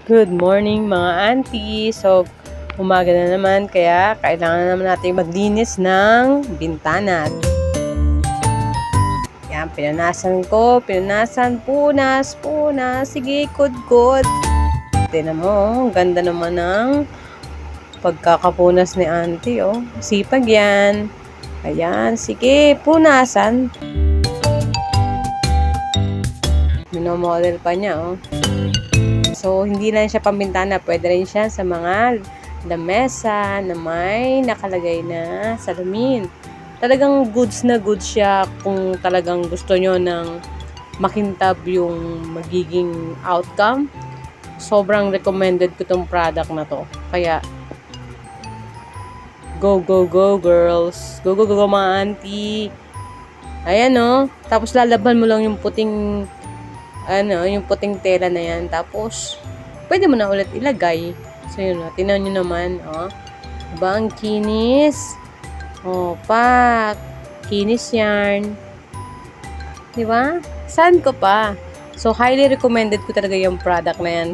Good morning mga auntie. So, umaga na naman kaya kailangan naman natin maglinis ng bintana. Yan, pinunasan, punas. Sige, kudkod. Tignan mo, ganda naman ng pagkakapunas ni auntie, oh. Sipag yan. Ayan, sige, punasan. Minomodel pa niya, oh. So, hindi lang siya pambintana, pwede rin siya sa mga lamesa na may nakalagay na salamin. Talagang goods na goods siya kung talagang gusto nyo ng makintab yung magiging outcome. Sobrang recommended ko tong product na to. Kaya, go girls. Go mga auntie. Ayan, no. Tapos lalaban mo lang yung puting yung puting tela na yan. Tapos, pwede mo na ulit ilagay. So, yun, tinan nyo naman, oh. Diba, ang kinis? Oh, pak. Kinis yarn. Diba? Saan ko pa? So, highly recommended ko talaga yung product na yan.